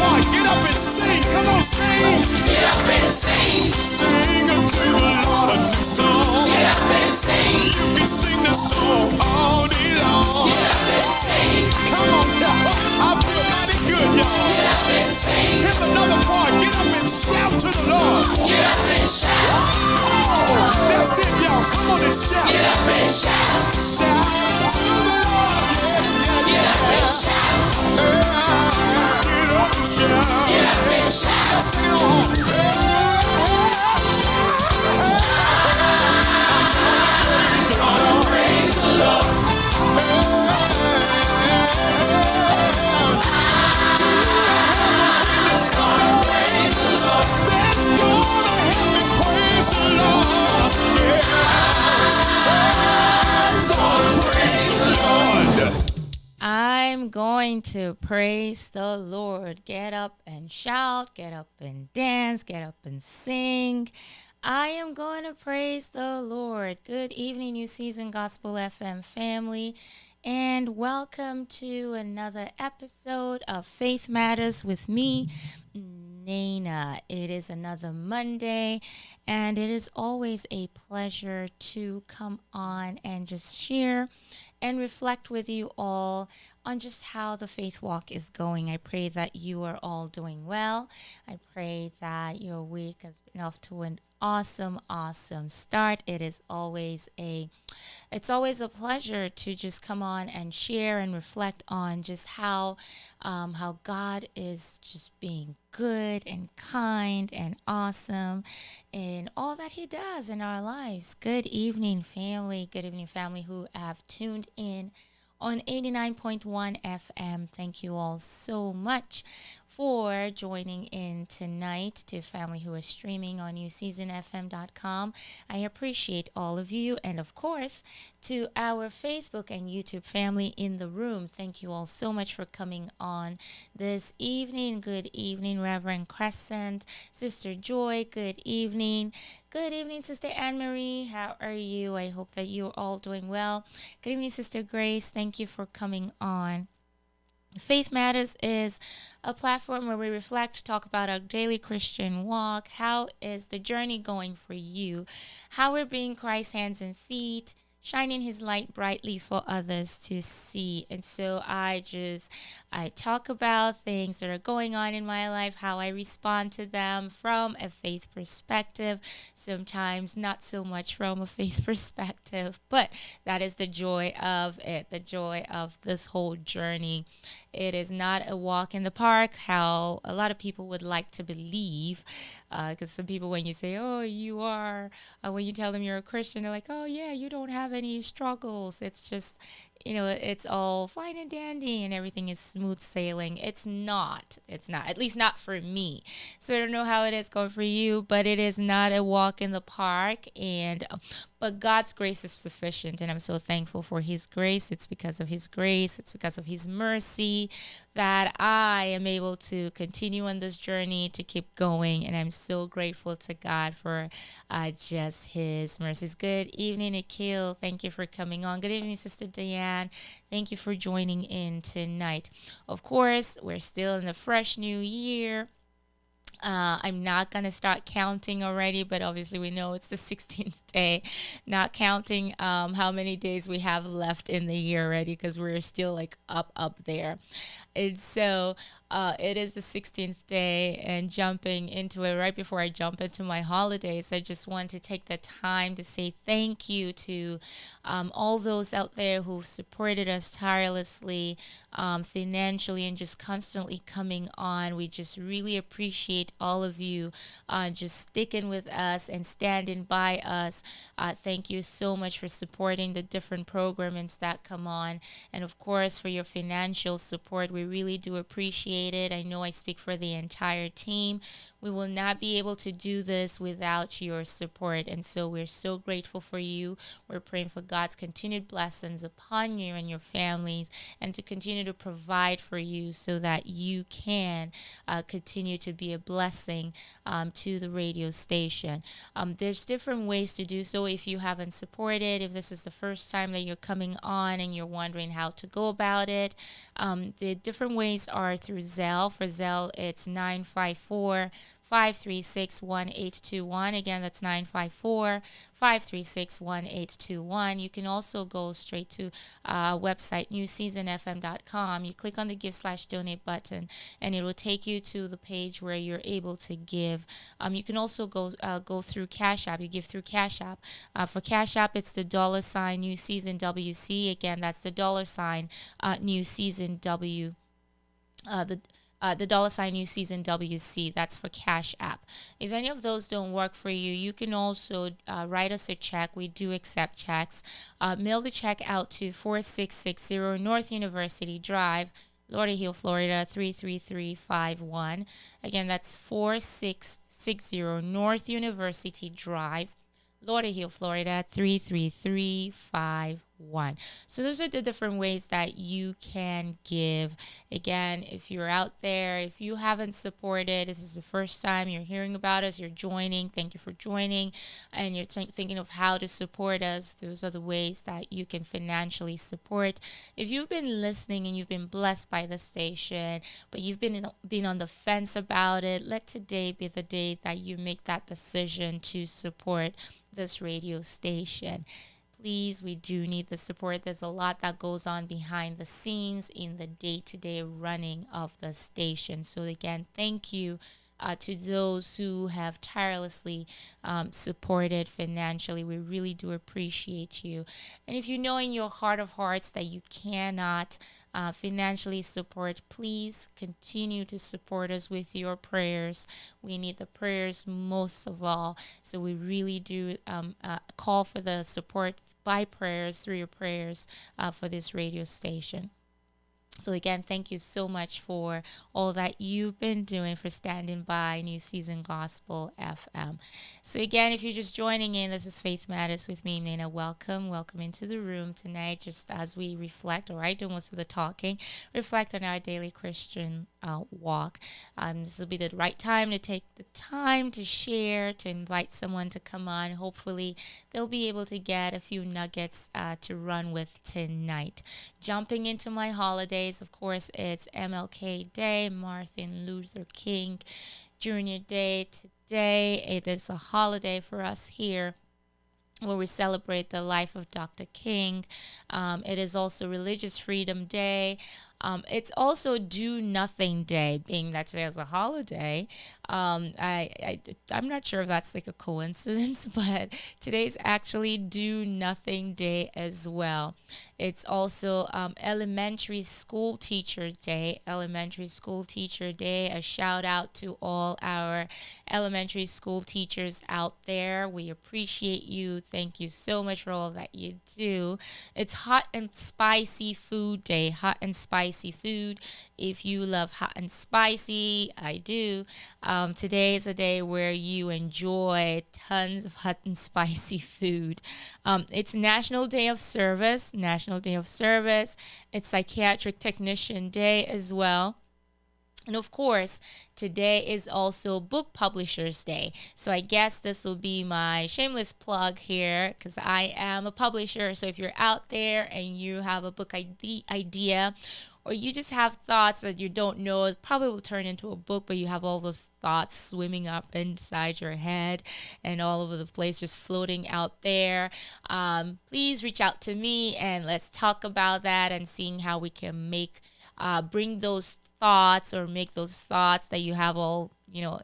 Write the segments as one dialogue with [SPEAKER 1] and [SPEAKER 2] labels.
[SPEAKER 1] part. Get up and sing. Come on, sing. Get up and sing. Sing unto the Lord a new song. Get up and sing. You can sing the song all day long. Get up and sing. Come on, y'all. I feel mighty good, y'all. Get up and sing. Here's another part. Get up and shout to the Lord. Get up and shout. Oh, that's it, y'all. Come on and shout. Get up and shout. Shout to the Lord. Yeah. Get up and shout. Get up and shout. Get up and shout. Sing it on. Praise the Lord.
[SPEAKER 2] I'm going to praise the Lord. Get up and shout, get up and dance, get up and sing. I am going to praise the Lord. Good evening, New Season Gospel FM family, and welcome to another episode of Faith Matters with me, Mnena. It is another Monday, and it is always a pleasure to come on and just share and reflect with you all on just how the faith walk is going. I pray that you are all doing well. I pray that your week has been off to an awesome start. It's always a pleasure to just come on and share and reflect on just how God is just being good and kind and awesome in all that he does in our lives. Good evening, family. Good evening, family who have tuned in on 89.1 FM. Thank you all so much for joining in tonight. To family who is streaming on newseasonfm.com, I appreciate all of you. And of course, to our Facebook and YouTube family in the room, thank you all so much for coming on this evening. Good evening, Reverend Crescent. Sister Joy, good evening. Good evening, Sister Anne-Marie. How are you? I hope that you're all doing well. Good evening, Sister Grace. Thank you for coming on. Faith Matters is a platform where we reflect, talk about our daily Christian walk. How is the journey going for you? How we're being Christ's hands and feet, shining his light brightly for others to see. And so I talk about things that are going on in my life, how I respond to them from a faith perspective, sometimes not so much from a faith perspective, but that is the joy of it, the joy of this whole journey. It is not a walk in the park, how a lot of people would like to believe, because some people, when you say, oh, you are, when you tell them you're a Christian, they're like, oh, yeah, you don't have any struggles. It's just, it's all fine and dandy and everything is smooth sailing. It's not, at least not for me. So I don't know how it is going for you, but it is not a walk in the park. But God's grace is sufficient, and I'm so thankful for his grace. It's because of his grace, it's because of his mercy that I am able to continue on this journey, to keep going, and I'm so grateful to God for just his mercies. Good evening, Akil. Thank you for coming on. Good evening, Sister Diane. Thank you for joining in tonight. Of course, we're still in the fresh new year. I'm not going to start counting already, but obviously we know it's the 16th day, not counting how many days we have left in the year already, because we're still like up there. And so it is the 16th day, and jumping into it right before I jump into my holidays, I just want to take the time to say thank you to all those out there who've supported us tirelessly, financially, and just constantly coming on. We just really appreciate all of you just sticking with us and standing by us. Thank you so much for supporting the different programs that come on, and of course for your financial support. We really do appreciate it. I know I speak for the entire team. We will not be able to do this without your support, and so we're so grateful for you. We're praying for God's continued blessings upon you and your families, and to continue to provide for you so that you can continue to be a blessing to the radio station. There's different ways to do so if you haven't supported. If this is the first time that you're coming on and you're wondering how to go about it, the different ways are through Zelle. For Zelle, it's 954-536-1821. Again, that's 954-536-1821. You can also go straight to website newseasonfm.com. You click on the give/donate button, and it will take you to the page where you're able to give. You can also go through Cash App. You give through Cash App. For Cash App, it's the $ New Season WC. Again, that's the New Season W. The New Season WC. That's for Cash App. If any of those don't work for you, you can also write us a check. We do accept checks. Mail the check out to 4660 North University Drive, Lauderhill, Florida 33351. Again, that's 4660 North University Drive, Lauderhill, Florida 33351. So those are the different ways that you can give. Again, if you're out there, if you haven't supported, this is the first time you're hearing about us, you're joining, thank you for joining, and you're thinking of how to support us, those are the ways that you can financially support. If you've been listening and you've been blessed by the station, but you've been on the fence about it, let today be the day that you make that decision to support this radio station. Please, we do need the support. There's a lot that goes on behind the scenes in the day-to-day running of the station. So again, thank you to those who have tirelessly supported financially. We really do appreciate you. And if you know in your heart of hearts that you cannot financially support, please continue to support us with your prayers. We need the prayers most of all. So we really do call for the support by prayers, through your prayers for this radio station. So again, thank you so much for all that you've been doing, for standing by New Season Gospel FM. So again, if you're just joining in, this is Faith Matters with me, Mnena. Welcome into the room tonight, just as we reflect, or I do most of the talking, reflect on our daily Christian walk. This will be the right time to take the time to share, to invite someone to come on. Hopefully, they'll be able to get a few nuggets to run with tonight. Jumping into my holidays, of course, it's MLK Day, Martin Luther King Jr. Day. Today, it is a holiday for us here where we celebrate the life of Dr. King. It is also Religious Freedom Day. It's also Do Nothing Day, being that today is a holiday. I'm not sure if that's like a coincidence, but today's actually Do Nothing Day as well. It's also Elementary School Teacher Day. Elementary School Teacher Day. A shout out to all our elementary school teachers out there. We appreciate you. Thank you so much for all that you do. It's Hot and Spicy Food Day. Hot and spicy food. If you love hot and spicy, I do. Today is a day where you enjoy tons of hot and spicy food. It's National Day of Service. National Day of Service. It's Psychiatric Technician Day as well. And of course, today is also Book Publishers Day. So I guess this will be my shameless plug here, because I am a publisher. So if you're out there and you have a book idea, or you just have thoughts that you don't know, it probably will turn into a book, but you have all those thoughts swimming up inside your head and all over the place, just floating out there. Please reach out to me and let's talk about that and seeing how we can bring those thoughts, or make those thoughts that you have all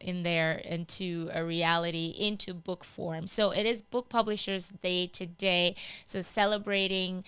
[SPEAKER 2] in there, into a reality, into book form. So it is Book Publishers Day today, so celebrating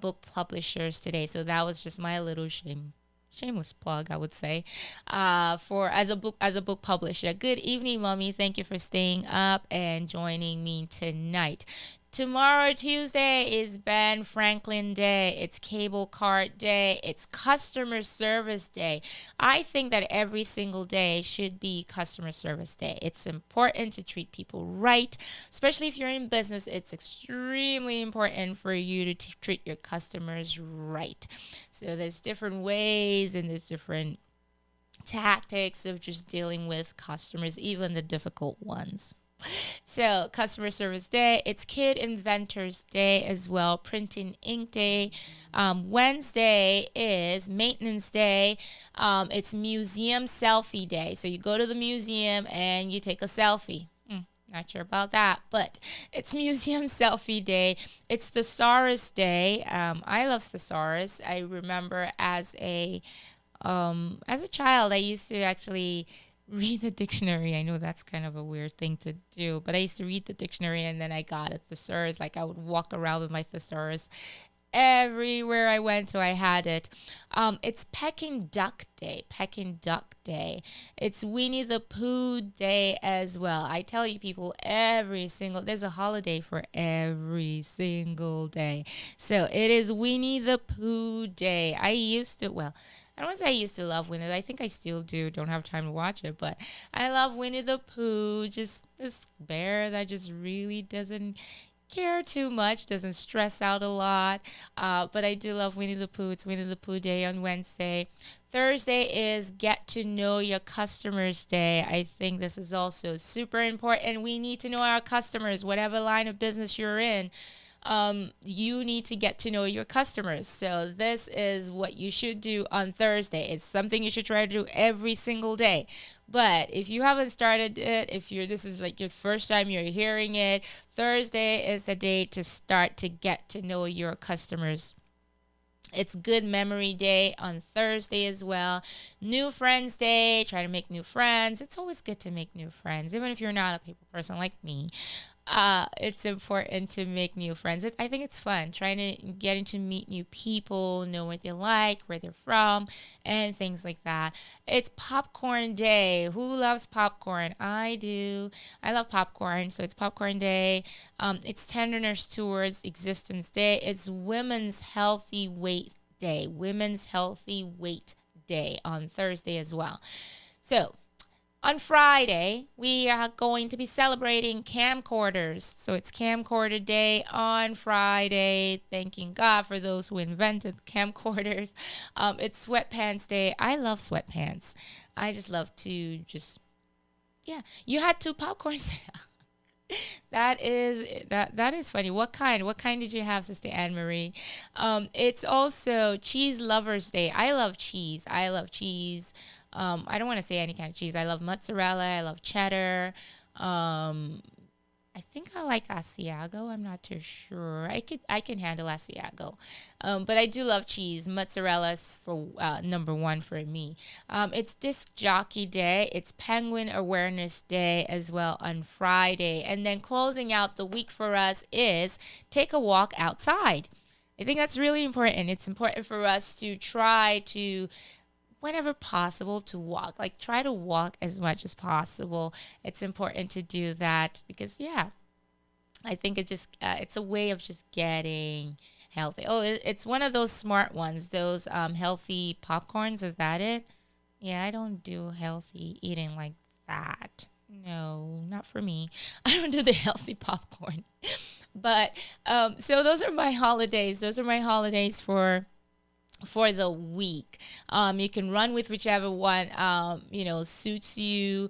[SPEAKER 2] book publishers today. So that was just my little shameless plug, I would say, for as a book publisher. Good evening, mommy. Thank you for staying up and joining me tonight. Tomorrow, Tuesday, is Ben Franklin Day. It's Cable Cart Day. It's Customer Service Day. I think that every single day should be Customer Service Day. It's important to treat people right, especially if you're in business. It's extremely important for you to treat your customers right. So there's different ways and there's different tactics of just dealing with customers, even the difficult ones. So, Customer Service Day. It's Kid Inventors Day as well. Printing Ink Day. Wednesday is Maintenance Day. It's Museum Selfie Day. So, you go to the museum and you take a selfie. Not sure about that, but it's Museum Selfie Day. It's Thesaurus Day. I love Thesaurus. I remember as a child, I used to actually read the dictionary. I know that's kind of a weird thing to do, but I used to read the dictionary and then I got a thesaurus. Like I would walk around with my thesaurus everywhere I went to. I had it. It's Peking Duck Day. Peking Duck Day. It's Winnie the Pooh Day as well. I tell you, people, there's a holiday for every single day. So it is Winnie the Pooh Day. I don't want to say I used to love Winnie. I think I still do. Don't have time to watch it, but I love Winnie the Pooh. Just this bear that just really doesn't care too much, doesn't stress out a lot. But I do love Winnie the Pooh. It's Winnie the Pooh Day on Wednesday. Thursday is Get to Know Your Customers Day. I think this is also super important. We need to know our customers, whatever line of business you're in. You need to get to know your customers. So this is what you should do on Thursday. It's something you should try to do every single day. But if you haven't started it, this is like your first time you're hearing it, Thursday is the day to start to get to know your customers. It's Good Memory Day on Thursday as well. New Friends Day. Try to make new friends. It's always good to make new friends, even if you're not a people person like me. It's important to make new friends. I think it's fun trying to getting to meet new people, know what they like, where they're from, and things like that. It's Popcorn Day. Who loves popcorn? I do. I love popcorn, so it's Popcorn Day. It's Tenderness Towards Existence Day. It's Women's Healthy Weight Day. Women's Healthy Weight Day on Thursday as well. So on Friday, we are going to be celebrating camcorders. So it's Camcorder Day on Friday. Thanking God for those who invented camcorders. It's Sweatpants Day. I love sweatpants. I just love to yeah. You had two popcorns. That is funny. What kind? What kind did you have, Sister Anne Marie? It's also Cheese Lovers Day. I love cheese. I love cheese. I don't want to say any kind of cheese. I love mozzarella. I love cheddar. I think I like Asiago. I'm not too sure. I can handle Asiago, but I do love cheese. Mozzarella's for number one for me. It's Disc Jockey Day. It's Penguin Awareness Day as well on Friday, and then closing out the week for us is Take a Walk Outside. I think that's really important. It's important for us to try to, whenever possible, to walk. Like try to walk as much as possible. It's important to do that because I think it's a way of just getting healthy. Oh, it's one of those smart ones, those healthy popcorns. Is that it? Yeah, I don't do healthy eating like that. No, not for me. I don't do the healthy popcorn. But so those are my holidays. Those are my holidays for the week. You can run with whichever one suits you.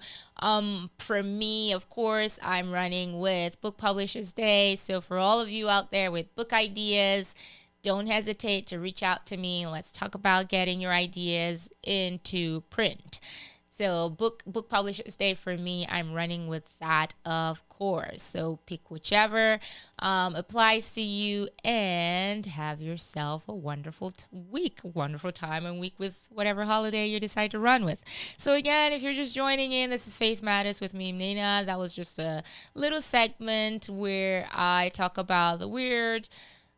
[SPEAKER 2] For me, of course, I'm running with Book Publishers Day. So for all of you out there with book ideas, don't hesitate to reach out to me. Let's talk about getting your ideas into print. So book Publishers Day for me, I'm running with that, of course. So pick whichever applies to you and have yourself a wonderful week, wonderful time and week with whatever holiday you decide to run with. So again, if you're just joining in, this is Faith Matters with me, Mnena. That was just a little segment where I talk about the weird,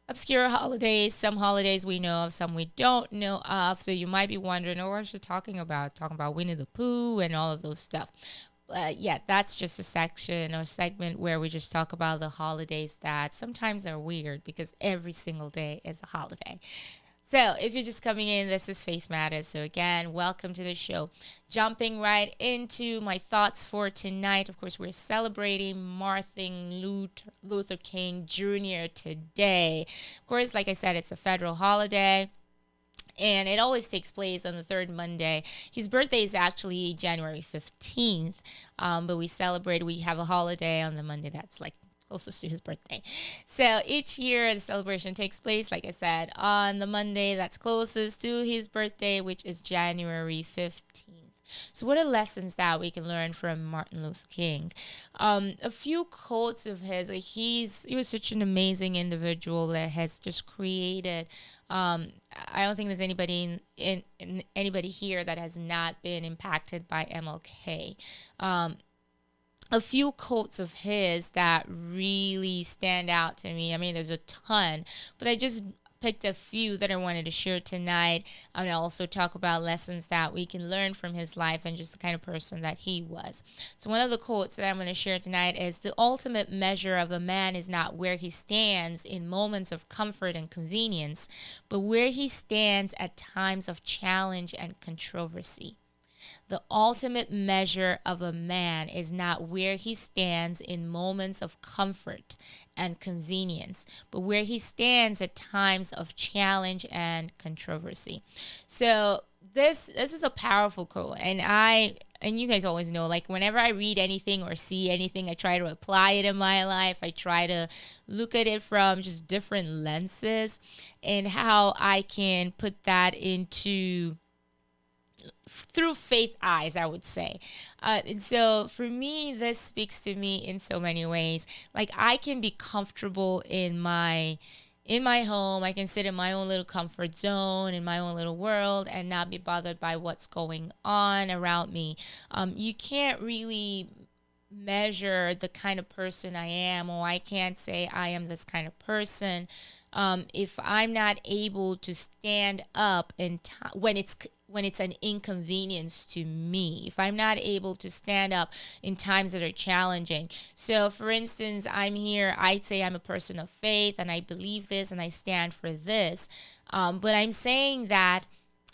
[SPEAKER 2] obscure holidays. Some holidays we know of, some we don't know of. So you might be wondering, oh, what's she talking about? Talking about Winnie the Pooh and all of those stuff. But yeah, that's just a section or segment where we just talk about the holidays that sometimes are weird because every single day is a holiday. So if you're just coming in, this is Faith Matters. So again, welcome to the show. Jumping right into my thoughts for tonight. Of course, we're celebrating Martin Luther King Jr. today. Of course, like I said, it's a federal holiday. And it always takes place on the third Monday. His birthday is actually January 15th, but we have a holiday on the Monday that's like closest to his birthday. So each year the celebration takes place, like I said, on the Monday that's closest to his birthday, which is January 15th. So, what are lessons that we can learn from Martin Luther King? A few quotes of his. Like he was such an amazing individual that has just created. I don't think there's anybody in anybody here that has not been impacted by MLK. A few quotes of his that really stand out to me. I mean, there's a ton, but I just picked a few that I wanted to share tonight. I'm going to also talk about lessons that we can learn from his life and just the kind of person that he was. So one of the quotes that I'm going to share tonight is, "The ultimate measure of a man is not where he stands in moments of comfort and convenience, but where he stands at times of challenge and controversy. The ultimate measure of a man is not where he stands in moments of comfort and convenience, but where he stands at times of challenge and controversy." So this is a powerful quote, and you guys always know, like whenever I read anything or see anything, I try to apply it in my life. I try to look at it from just different lenses and how I can put that into through faith eyes, I would say. And so for me, this speaks to me in so many ways. Like I can be comfortable in my home. I can sit in my own little comfort zone, in my own little world, and not be bothered by what's going on around me. You can't really measure the kind of person I am, or I can't say I am this kind of person if I'm not able to stand up when it's an inconvenience to me, if I'm not able to stand up in times that are challenging. So for instance, I'm here, I'd say I'm a person of faith and I believe this and I stand for this. But I'm saying that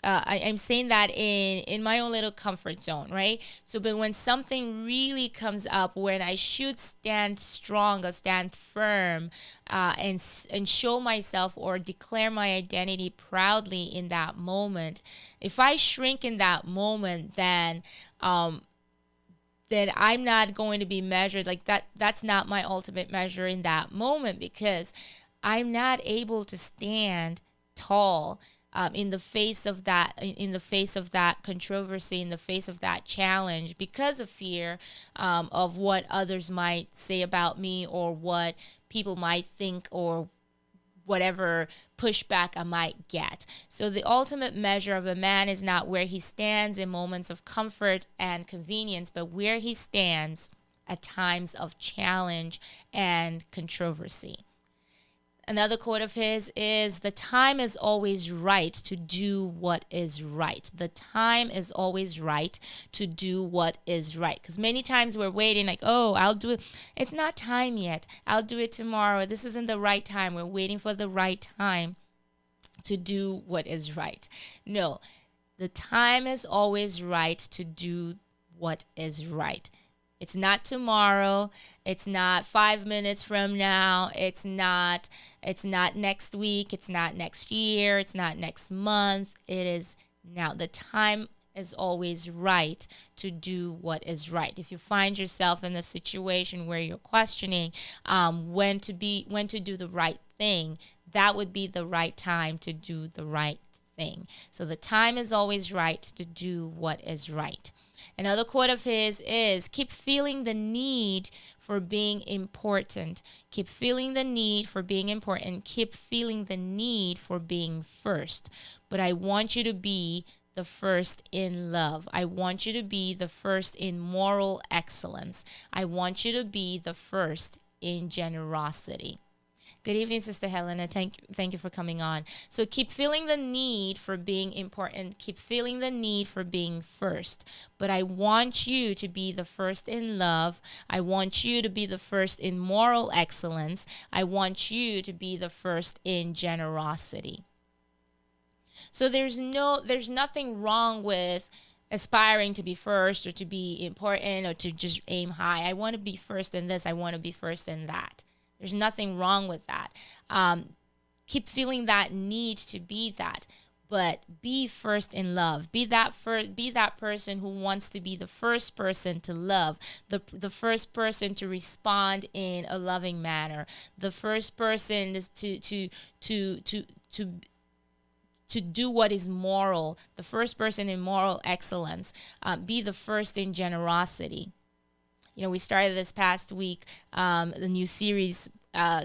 [SPEAKER 2] I'm saying that in my own little comfort zone, right? So, but when something really comes up, when I should stand strong or stand firm, and show myself or declare my identity proudly in that moment, if I shrink in that moment, then I'm not going to be measured like that. That's not my ultimate measure in that moment, because I'm not able to stand tall in the face of that controversy, in the face of that challenge, because of fear of what others might say about me, or what people might think, or whatever pushback I might get. So the ultimate measure of a man is not where he stands in moments of comfort and convenience, but where he stands at times of challenge and controversy. Another quote of his is, "The time is always right to do what is right." The time is always right to do what is right. Because many times we're waiting, like, oh, I'll do it. It's not time yet. I'll do it tomorrow. This isn't the right time. We're waiting for the right time to do what is right. No, the time is always right to do what is right. It's not tomorrow. It's not 5 minutes from now. It's not next week. It's not next year. It's not next month. It is now. The time is always right to do what is right. If you find yourself in a situation where you're questioning when to do the right thing, that would be the right time to do the right thing. So the time is always right to do what is right. Another quote of his is, "Keep feeling the need for being important. Keep feeling the need for being important. Keep feeling the need for being first. But I want you to be the first in love. I want you to be the first in moral excellence. I want you to be the first in generosity." Good evening, Sister Helena. Thank you for coming on. So keep feeling the need for being important. Keep feeling the need for being first. But I want you to be the first in love. I want you to be the first in moral excellence. I want you to be the first in generosity. So there's nothing wrong with aspiring to be first, or to be important, or to just aim high. I want to be first in this. I want to be first in that. There's nothing wrong with that. Keep feeling that need to be that. but be first in love. Be that person who wants to be the first person to love, the first person to respond in a loving manner, the first person to to do what is moral, the first person in moral excellence. Be the first in generosity. We started this past week the new series,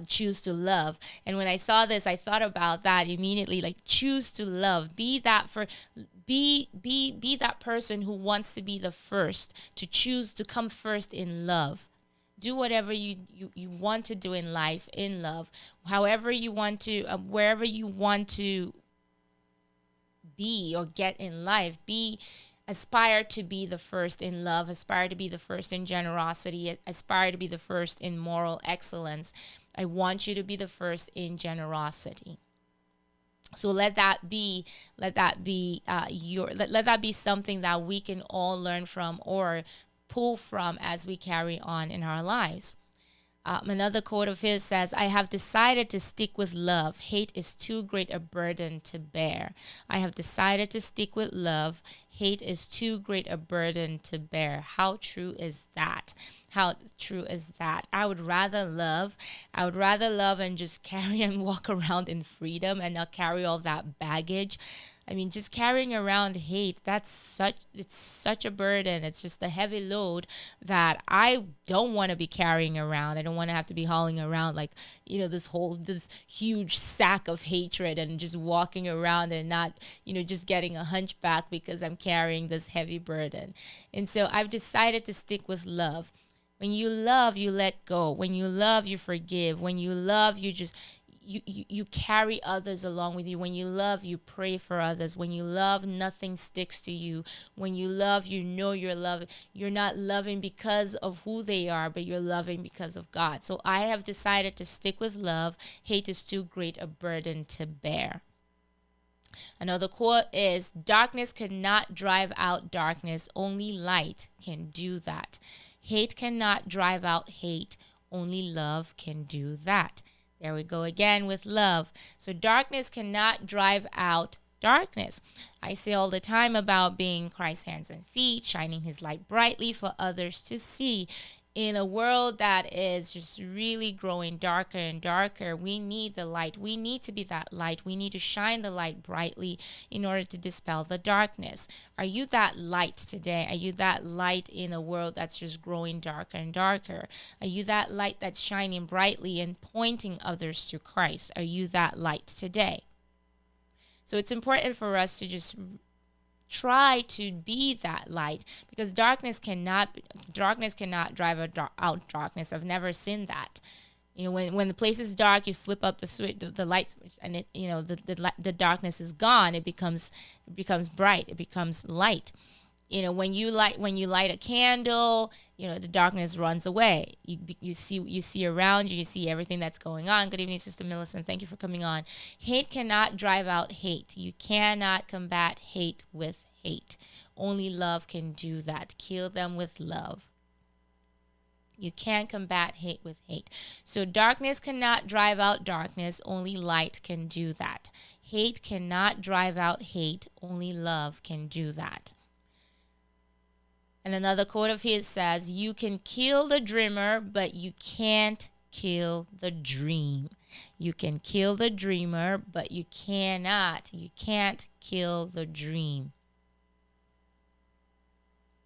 [SPEAKER 2] choose to love, and when I saw this, I thought about that immediately. Like, choose to love. Be that for be that person who wants to be the first, to choose to come first in love. Do whatever you want to do in life in love, however you want to, wherever you want to be or get in life. Aspire to be the first in love, aspire to be the first in generosity, aspire to be the first in moral excellence. I want you to be the first in generosity. So let that be something that we can all learn from or pull from as we carry on in our lives. Another quote of his says, I have decided to stick with love. Hate is too great a burden to bear. I have decided to stick with love. Hate is too great a burden to bear. How true is that? How true is that? I would rather love and just carry and walk around in freedom and not carry all that baggage. I mean, just carrying around hate, it's such a burden. It's just a heavy load that I don't want to be carrying around. I don't want to have to be hauling around like, this huge sack of hatred and just walking around and not, just getting a hunchback because I'm carrying this heavy burden. And so I've decided to stick with love. When you love, you let go. When you love, you forgive. When you love, you carry others along with you. When you love, you pray for others. When you love, nothing sticks to you. When you love, you're loving. You're not loving because of who they are, but you're loving because of God. So I have decided to stick with love. Hate is too great a burden to bear. Another quote is, darkness cannot drive out darkness. Only light can do that. Hate cannot drive out hate. Only love can do that. There we go again with love. So darkness cannot drive out darkness. I say all the time about being Christ's hands and feet, shining his light brightly for others to see. In a world that is just really growing darker and darker, we need the light. We need to be that light. We need to shine the light brightly in order to dispel the darkness. Are you that light today? Are you that light in a world that's just growing darker and darker? Are you that light that's shining brightly and pointing others to Christ? Are you that light today? So it's important for us to just try to be that light, because darkness cannot drive out darkness. I've never seen that. When the place is dark, you flip up the switch, the light switch, and it the darkness is gone. It becomes bright. It becomes light. When you light a candle, the darkness runs away. You see around you. You see everything that's going on. Good evening, Sister Millicent. Thank you for coming on. Hate cannot drive out hate. You cannot combat hate with hate. Only love can do that. Kill them with love. You can't combat hate with hate. So darkness cannot drive out darkness. Only light can do that. Hate cannot drive out hate. Only love can do that. And another quote of his says, you can kill the dreamer, but you can't kill the dream. You can kill the dreamer, but you can't kill the dream.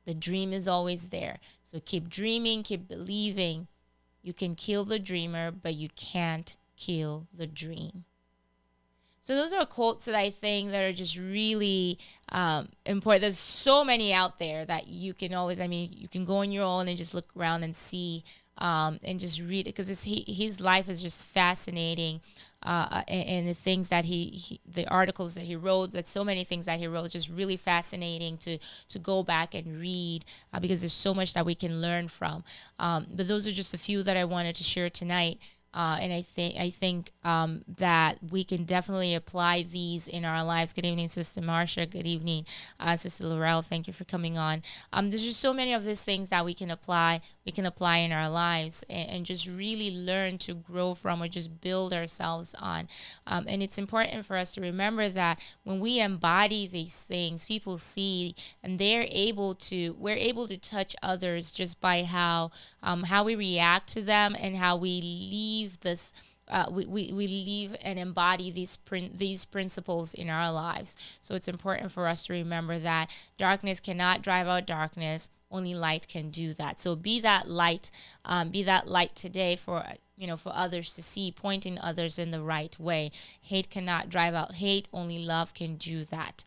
[SPEAKER 2] The dream is always there. So keep dreaming, keep believing. You can kill the dreamer, but you can't kill the dream. So those are quotes that I think that are just really important. There's so many out there that you can always, you can go on your own and just look around and see and just read it, because his life is just fascinating. And the things that the articles that he wrote, that so many things that he wrote, just really fascinating to go back and read, because there's so much that we can learn from. But those are just a few that I wanted to share tonight. And I think that we can definitely apply these in our lives. Good evening, Sister Marcia. Good evening, Sister Laurel. Thank you for coming on. There's just so many of these things that we can apply we can apply in our lives, and just really learn to grow from, or just build ourselves on. And it's important for us to remember that when we embody these things, people see, and we're able to touch others just by how we react to them, and how we leave this we leave and embody these principles in our lives. So it's important for us to remember that darkness cannot drive out darkness. Only light can do that. So be that light. Be that light today for for others to see, pointing others in the right way. Hate cannot drive out hate. Only love can do that.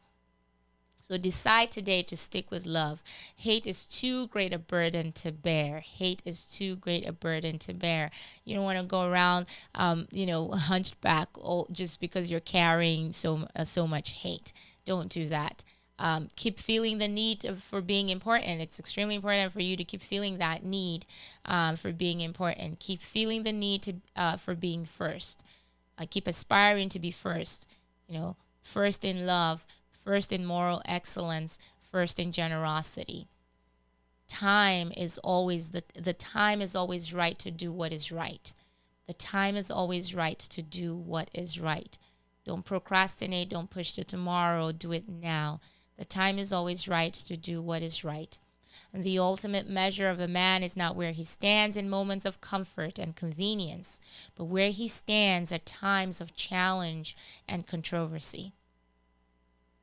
[SPEAKER 2] So decide today to stick with love. Hate is too great a burden to bear. Hate is too great a burden to bear. You don't want to go around, hunched back just because you're carrying so much hate. Don't do that. Keep feeling the need for being important. It's extremely important for you to keep feeling that need for being important. Keep feeling the need for being first. Keep aspiring to be first. First in love, first in moral excellence, first in generosity. Time is always the time is always right to do what is right. The time is always right to do what is right. Don't procrastinate, don't push to tomorrow, do it now. The time is always right to do what is right. And the ultimate measure of a man is not where he stands in moments of comfort and convenience, but where he stands at times of challenge and controversy.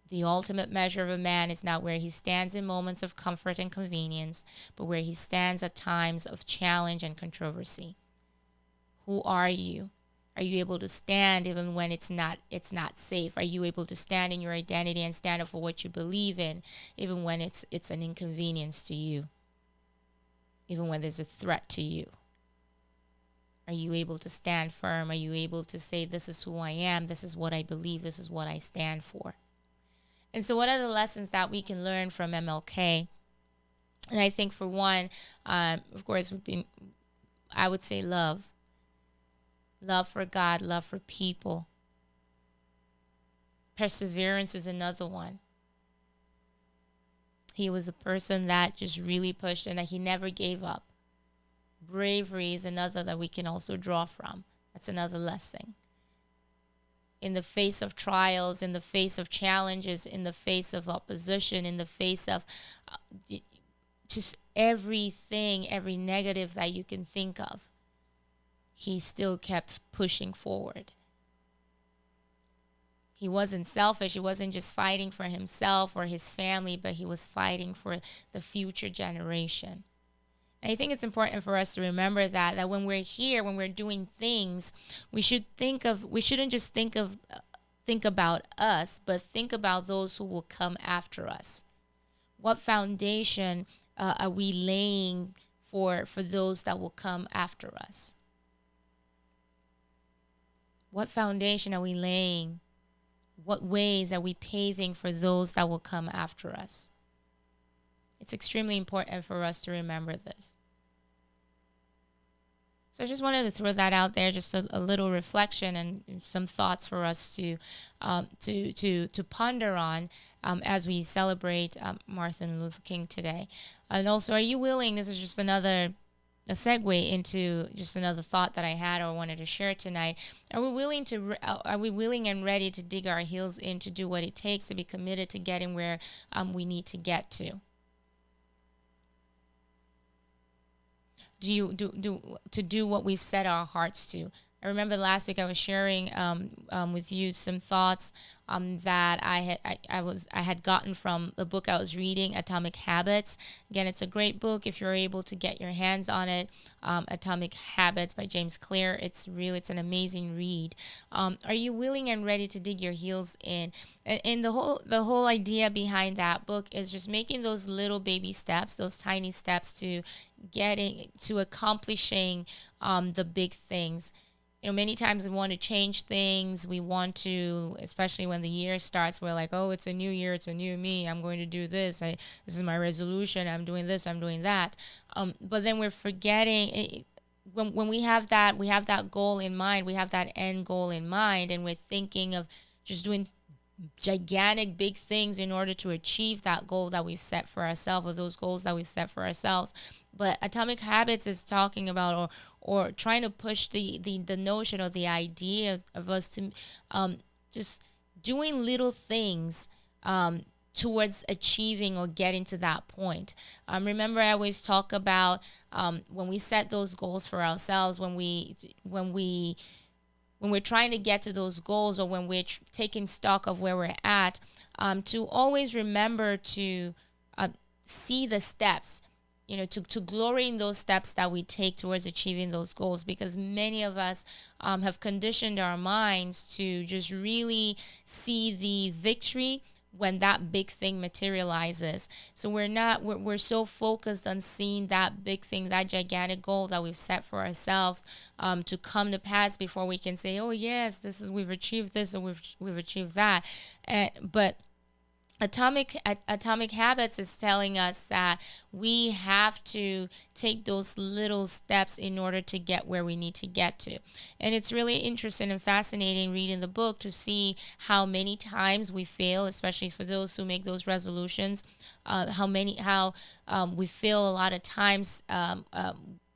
[SPEAKER 2] The ultimate measure of a man is not where he stands in moments of comfort and convenience, but where he stands at times of challenge and controversy. Who are you? Are you able to stand even when it's not safe? Are you able to stand in your identity and stand up for what you believe in, even when it's an inconvenience to you? Even when there's a threat to you? Are you able to stand firm? Are you able to say, this is who I am, this is what I believe, this is what I stand for? And so what are the lessons that we can learn from MLK? And I think for one, of course, I would say love. Love for God, love for people. Perseverance is another one. He was a person that just really pushed and that he never gave up. Bravery is another that we can also draw from. That's another lesson. In the face of trials, in the face of challenges, in the face of opposition, in the face of just everything, every negative that you can think of, he still kept pushing forward. He wasn't selfish. He wasn't just fighting for himself or his family, but he was fighting for the future generation. And I think it's important for us to remember that when we're here, when we're doing things, we shouldn't just think about us, but think about those who will come after us. What foundation are we laying for those that will come after us? What foundation are we laying? What ways are we paving for those that will come after us? It's extremely important for us to remember this. So I just wanted to throw that out there, just a little reflection and some thoughts for us to ponder on as we celebrate Martin Luther King today. And also, are you willing? This is just a segue into just another thought that I had or wanted to share tonight. Are we willing and ready to dig our heels in to do what it takes to be committed to getting where we need to get to? Do what we've set our hearts to? I remember last week I was sharing with you some thoughts that I had gotten from the book I was reading, Atomic Habits. Again, it's a great book if you're able to get your hands on it. Atomic Habits by James Clear. It's an amazing read. Are you willing and ready to dig your heels in? And the whole idea behind that book is just making those little baby steps, those tiny steps to accomplishing the big things. Many times we want to change things. We want to, especially when the year starts, we're like, oh, it's a new year. It's a new me. I'm going to do this. This is my resolution. I'm doing this. I'm doing that. But then we're forgetting when we have that goal in mind, we have that end goal in mind, and we're thinking of just doing gigantic big things in order to achieve that goal that we've set for ourselves, or those goals that we've set for ourselves. But Atomic Habits is talking about, or trying to push the notion or the idea of us to just doing little things towards achieving or getting to that point. Remember, I always talk about when we set those goals for ourselves, when we're trying to get to those goals, or when we're taking stock of where we're at, to always remember to see the steps, to glory in those steps that we take towards achieving those goals, because many of us have conditioned our minds to just really see the victory when that big thing materializes. So we're so focused on seeing that big thing, that gigantic goal that we've set for ourselves, to come to pass before we can say, oh yes, we've achieved this, or we've achieved that. But Atomic Habits is telling us that we have to take those little steps in order to get where we need to get to. And it's really interesting and fascinating reading the book to see how many times we fail, especially for those who make those resolutions, how we fail a lot of times,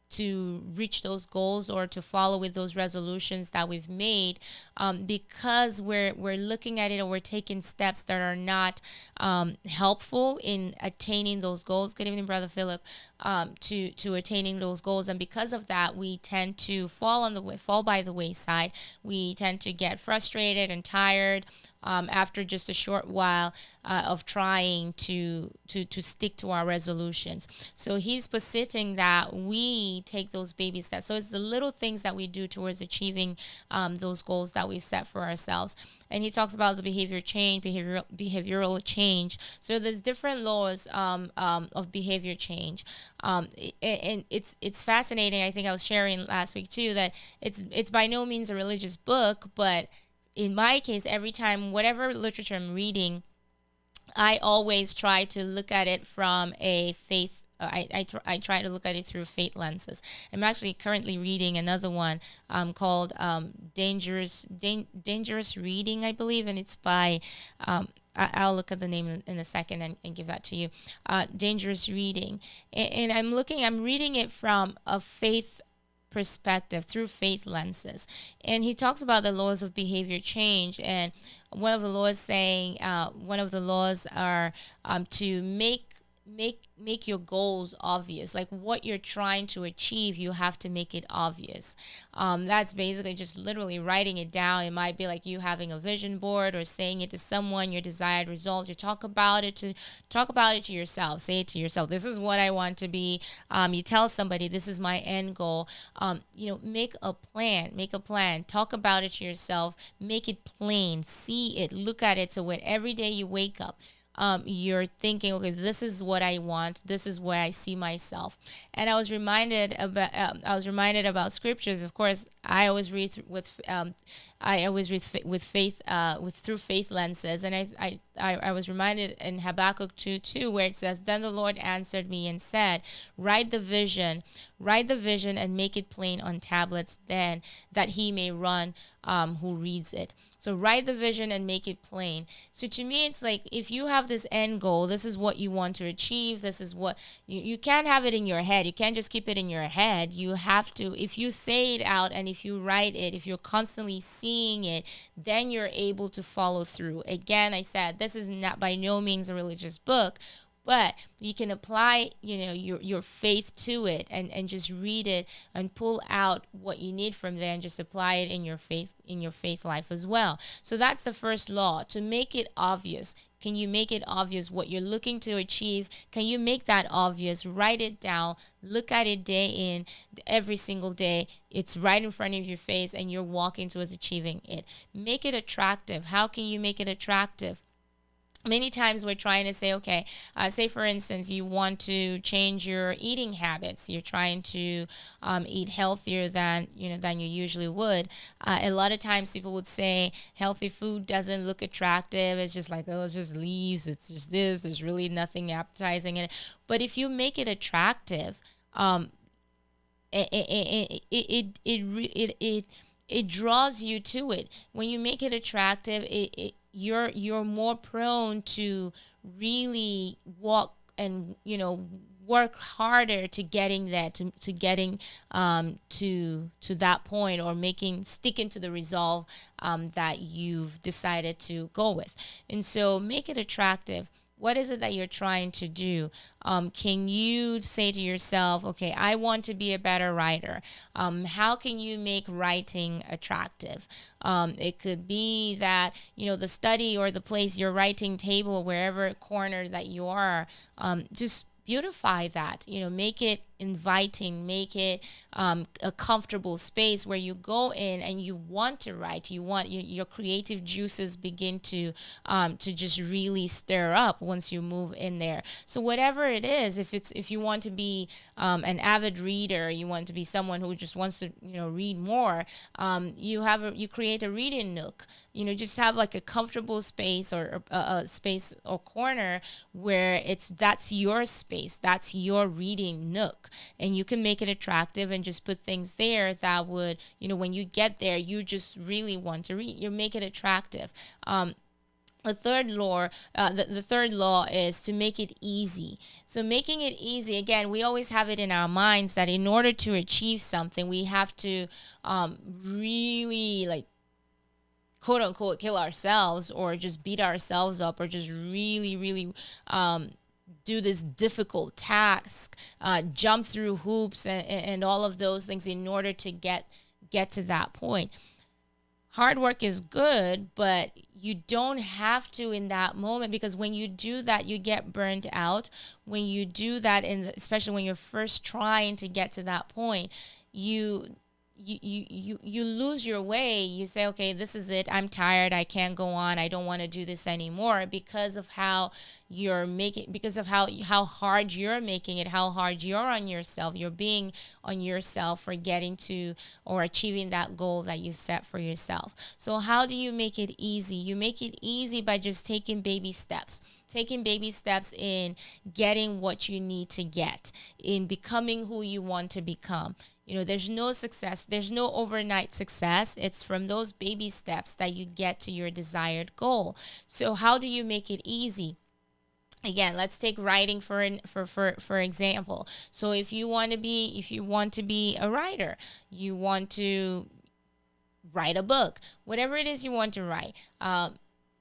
[SPEAKER 2] to reach those goals or to follow with those resolutions that we've made, because we're looking at it, or we're taking steps that are not helpful in attaining those goals. Good evening, Brother Philip. To attaining those goals, and because of that, we tend to fall by the wayside. We tend to get frustrated and tired after just a short while of trying to stick to our resolutions. So he's positing that we take those baby steps. So it's the little things that we do towards achieving those goals that we've set for ourselves. And he talks about the behavioral change. So there's different laws of behavior change, and it's fascinating. I think I was sharing last week too that it's by no means a religious book, but in my case, every time, whatever literature I'm reading, I always try to look at it from a faith. I try to look at it through faith lenses. I'm actually currently reading another one called Dangerous Reading, I believe, and it's by I'll look at the name in a second and give that to you. Dangerous Reading, and I'm reading it from a faith perspective, through faith lenses. And he talks about the laws of behavior change, and one of the laws are to make your goals obvious. Like what you're trying to achieve, you have to make it obvious. That's basically just literally writing it down. It might be like you having a vision board, or saying it to someone, your desired result. You talk about it to yourself. Say it to yourself. This is what I want to be. You tell somebody, this is my end goal. Make a plan. Talk about it to yourself. Make it plain. See it. Look at it. So when every day you wake up, you're thinking, okay, this is what I want. This is where I see myself. And I was reminded about scriptures. Of course, I always read with faith, through faith lenses. And I was reminded in Habakkuk 2:2, where it says, "Then the Lord answered me and said, write the vision and make it plain on tablets, then that he may run who reads it." So write the vision and make it plain. So to me, it's like, if you have this end goal, this is what you want to achieve. This is what you can't have it in your head. You can't just keep it in your head. You have to, if you say it out and if you write it, if you're constantly seeing it, then you're able to follow through. Again, I said, this is not by no means a religious book, but you can apply, your faith to it, and just read it and pull out what you need from there and just apply it in your faith life as well. So that's the first law, to make it obvious. Can you make it obvious what you're looking to achieve? Can you make that obvious? Write it down. Look at it day in, every single day. It's right in front of your face and you're walking towards achieving it. Make it attractive. How can you make it attractive? Many times we're trying to say, okay, say for instance, you want to change your eating habits. You're trying to eat healthier than you usually would. A lot of times people would say healthy food doesn't look attractive. It's just like, oh, it's just leaves. It's just this. There's really nothing appetizing in it. But if you make it attractive, it draws you to it. When you make it attractive, you're more prone to really walk and work harder to getting there, to getting to that point, or sticking to the resolve that you've decided to go with. And so make it attractive. What is it that you're trying to do? Can you say to yourself, okay, I want to be a better writer? How can you make writing attractive? It could be that, the study or the place, your writing table, wherever corner that you are, just beautify that, make it inviting, make it a comfortable space where you go in and you want to write. You want your creative juices begin to just really stir up once you move in there. So whatever it is, if you want to be an avid reader, you want to be someone who just wants to read more, you create a reading nook. Just have like a comfortable space, or a space or corner where that's your space, that's your reading nook, and you can make it attractive and just put things there that would, when you get there, you just really want to read. You make it attractive. The third law is to make it easy. So making it easy, again, we always have it in our minds that in order to achieve something, we have to really, like, quote unquote, kill ourselves, or just beat ourselves up, or just really, really do this difficult task, jump through hoops, and all of those things in order to get to that point. Hard work is good, but you don't have to in that moment, because when you do that, you get burnt out. When you do that, especially when you're first trying to get to that point, you lose your way. You say, okay, this is it, I'm tired, I can't go on, I don't want to do this anymore, because of how how hard you're making it, how hard you're on yourself, you're being on yourself for getting to or achieving that goal that you set for yourself. So how do you make it easy? You make it easy by just taking baby steps in getting what you need to get, in becoming who you want to become. There's no success, there's no overnight success. It's from those baby steps that you get to your desired goal. So how do you make it easy? Again, let's take writing for example. So if you want to be a writer, you want to write a book, whatever it is you want to write.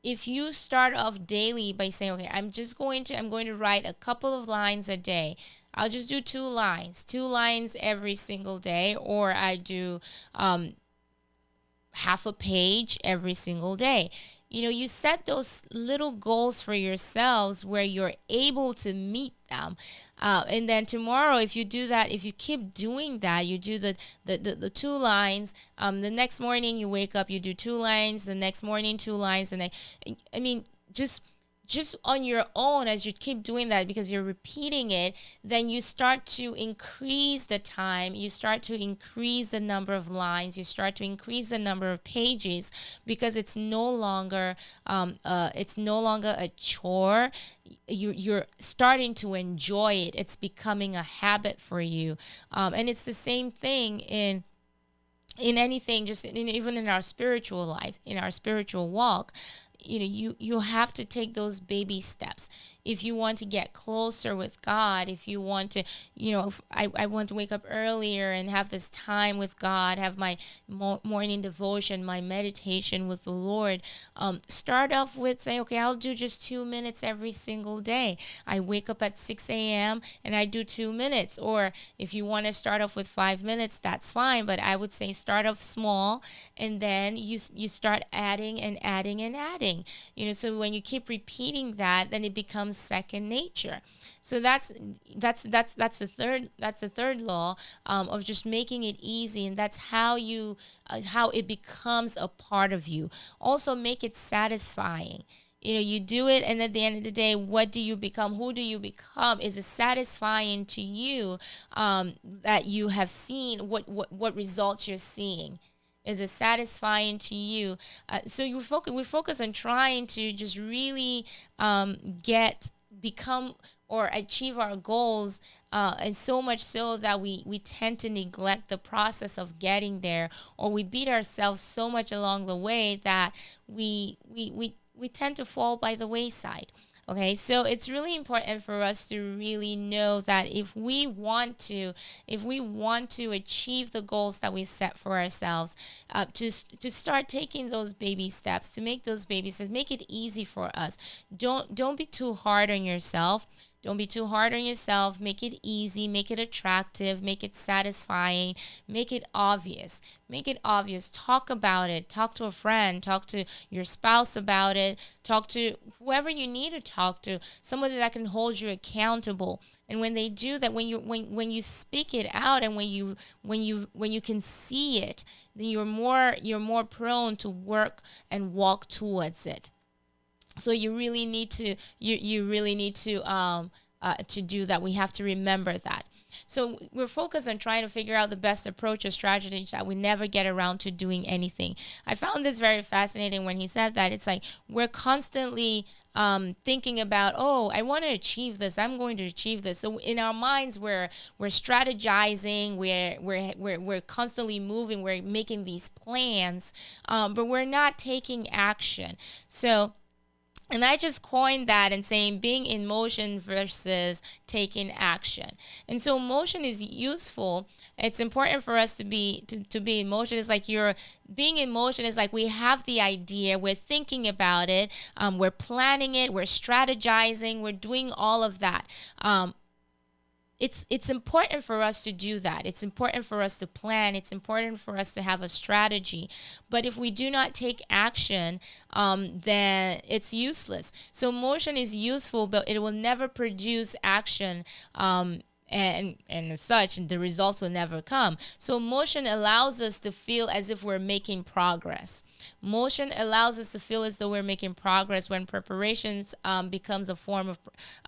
[SPEAKER 2] If you start off daily by saying, okay, I'm going to write a couple of lines a day. I'll just do two lines every single day, or I do half a page every single day. You set those little goals for yourselves where you're able to meet them. And then tomorrow, if you do that, if you keep doing that, you do the two lines. The next morning you wake up, you do two lines. The next morning, two lines. And just on your own, as you keep doing that, because you're repeating it, then you start to increase the time, you start to increase the number of lines, you start to increase the number of pages, because it's no longer a chore. You're starting to enjoy it. It's becoming a habit for you. And it's the same thing in anything, even in our spiritual life, in our spiritual walk. You have to take those baby steps. If you want to get closer with God, if you want to, if I want to wake up earlier and have this time with God, have my morning devotion, my meditation with the Lord, start off with saying, okay, I'll do just 2 minutes every single day. I wake up at 6 a.m. and I do 2 minutes. Or if you want to start off with 5 minutes, that's fine. But I would say start off small, and then you start adding and adding and adding. So when you keep repeating that, then it becomes second nature. So that's the third law of just making it easy, and that's how it becomes a part of you. Also, make it satisfying. You do it, and at the end of the day, what do you become? Who do you become? Is it satisfying to you that you have seen what results you're seeing? Is it satisfying to you? So we focus on trying to just really become or achieve our goals, and so much so that we tend to neglect the process of getting there, or we beat ourselves so much along the way that we we tend to fall by the wayside. Okay, so it's really important for us to really know that if we want to achieve the goals that we've set for ourselves, to start taking those baby steps, to make those baby steps, make it easy for us. Don't be too hard on yourself. Don't be too hard on yourself. Make it easy, make it attractive, make it satisfying, make it obvious. Make it obvious. Talk about it. Talk to a friend, talk to your spouse about it, talk to whoever you need to talk to, somebody that can hold you accountable. And when they do that, when you speak it out, and when you can see it, then you're more prone to work and walk towards it. So you really need you really need to do that. We have to remember that. So we're focused on trying to figure out the best approach or strategy that we never get around to doing anything. I found this very fascinating when he said that. It's like we're constantly thinking about, oh, I want to achieve this, I'm going to achieve this. So in our minds, we're strategizing, we're constantly moving, we're making these plans, but we're not taking action. So, and I just coined that and saying being in motion versus taking action. And so motion is useful. It's important for us to be in motion. It's like you're being in motion is like we have the idea, we're thinking about it, we're planning it, we're strategizing, we're doing all of that. It's important for us to do that. It's important for us to plan. It's important for us to have a strategy. But if we do not take action, then it's useless. So motion is useful, but it will never produce action. And as such, the results will never come. So motion allows us to feel as if we're making progress. Motion allows us to feel as though we're making progress when preparations becomes a form of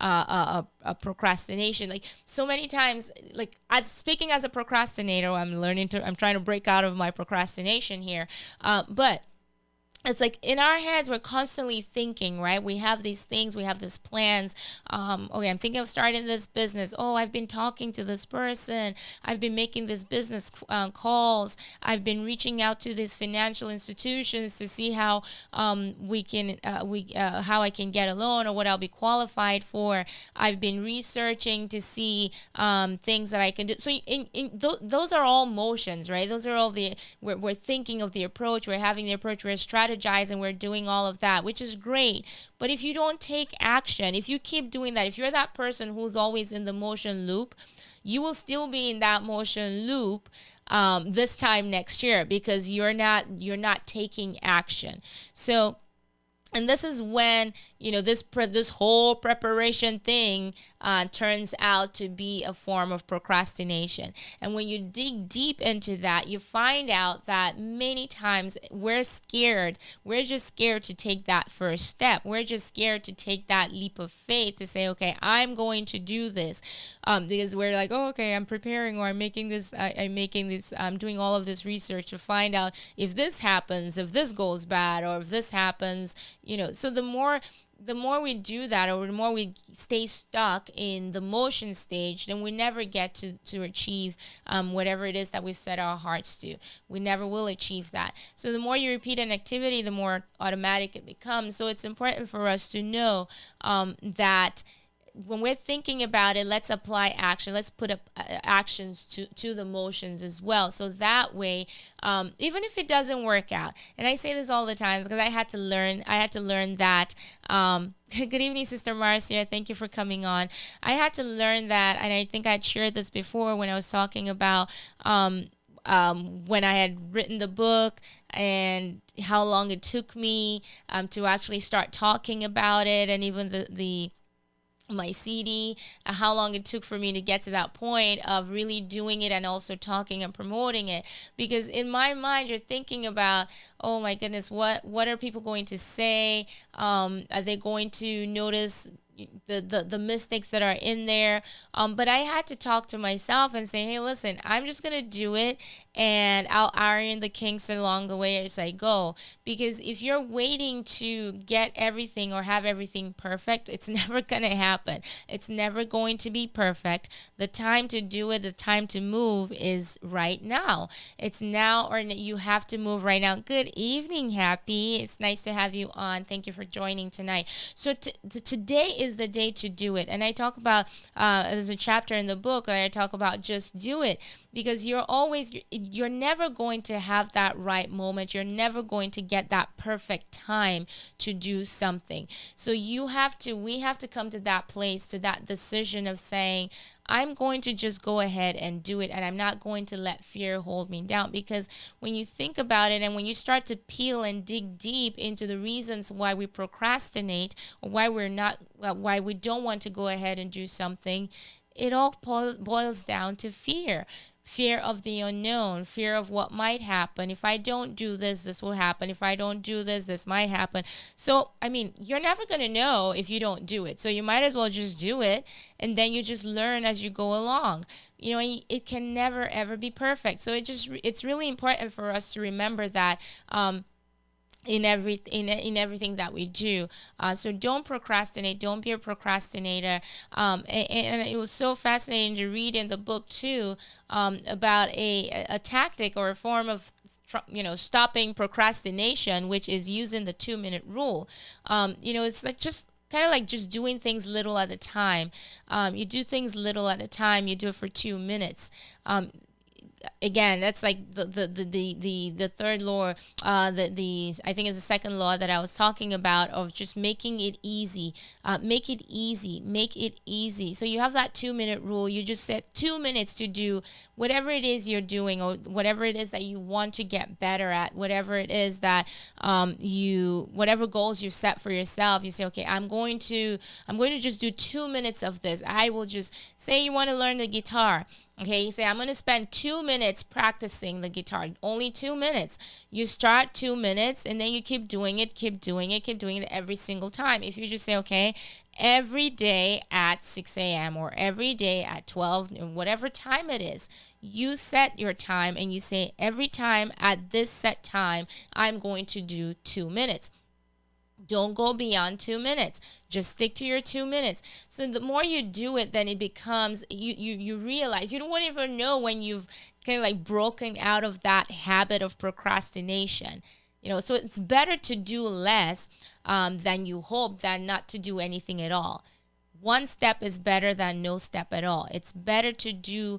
[SPEAKER 2] a procrastination. Like so many times, like as speaking as a procrastinator, I'm trying to break out of my procrastination here, but it's like in our heads we're constantly thinking, right? We have these things, we have these plans. Okay, I'm thinking of starting this business. Oh, I've been talking to this person, I've been making this business calls, I've been reaching out to these financial institutions to see how how I can get a loan or what I'll be qualified for. I've been researching to see things that I can do. So those are all motions, right? Those are all we're thinking of the approach, we're having the approach, we're strategizing, and we're doing all of that, which is great. But if you don't take action, if you keep doing that, if you're that person who's always in the motion loop, you will still be in that motion loop this time next year, because you're not taking action. So, and this is when this whole preparation thing turns out to be a form of procrastination. And when you dig deep into that, you find out that many times we're scared. We're just scared to take that first step. We're just scared to take that leap of faith to say, okay, I'm going to do this, because we're like, oh, okay, I'm preparing, or I'm making this. I'm doing all of this research to find out if this happens, if this goes bad, or if this happens. So the more we do that, or the more we stay stuck in the motion stage, then we never get to achieve whatever it is that we've set our hearts to. We never will achieve that. So the more you repeat an activity, the more automatic it becomes. So it's important for us to know that when we're thinking about it, let's apply action. Let's put up actions to the motions as well. So that way, even if it doesn't work out, and I say this all the time because I had to learn that. Good evening, Sister Marcia. Thank you for coming on. I had to learn that, and I think I'd shared this before when I was talking about when I had written the book and how long it took me to actually start talking about it, and even my CD, how long it took for me to get to that point of really doing it and also talking and promoting it. Because in my mind, you're thinking about, oh my goodness, what are people going to say? Are they going to notice the mistakes that are in there. But I had to talk to myself and say, hey, listen, I'm just gonna do it, and I'll iron the kinks along the way as I go. Because if you're waiting to get everything or have everything perfect, it's never gonna happen. It's never going to be perfect. The time to do it, the time to move is right now. It's now, or you have to move right now. Good evening, Happy. It's nice to have you on. Thank you for joining tonight. So today is the day to do it. And I talk about, there's a chapter in the book where I talk about just do it, because you're never going to have that right moment. You're never going to get that perfect time to do something. So we have to come to that place, to that decision of saying, I'm going to just go ahead and do it, and I'm not going to let fear hold me down. Because when you think about it, and when you start to peel and dig deep into the reasons why we procrastinate, or why we don't want to go ahead and do something, it all boils down to fear. Fear of the unknown, fear of what might happen. If I don't do this, this will happen. If I don't do this, this might happen. So, I mean, you're never going to know if you don't do it. So you might as well just do it, and then you just learn as you go along. You know, it can never, ever be perfect. So it's really important for us to remember that, in everything that we do. So don't procrastinate. Don't be a procrastinator. And it was so fascinating to read in the book too, about a tactic or a form of stopping procrastination, which is using the 2-minute rule. It's like just kind of like just doing things little at a time. You do things little at a time. You do it for 2 minutes. Again, that's like the third law, the I think is the second law that I was talking about, of just making it easy. Make it easy. So you have that 2-minute rule. You just set 2 minutes to do whatever it is you're doing, or whatever it is that you want to get better at, whatever it is that whatever goals you set for yourself. You say, okay, I'm going to just do 2 minutes of this. I will just say, you want to learn the guitar. Okay, you say, I'm going to spend 2 minutes practicing the guitar. Only 2 minutes. You start 2 minutes, and then you keep doing it every single time. If you just say, okay, every day at 6 a.m. or every day at 12, whatever time it is, you set your time, and you say, every time at this set time, I'm going to do 2 minutes. Don't go beyond 2 minutes. Just stick to your 2 minutes. So the more you do it, then it becomes, you realize, you don't even know when you've kind of like broken out of that habit of procrastination. So it's better to do less than you hope, than not to do anything at all. One step is better than no step at all. It's better to do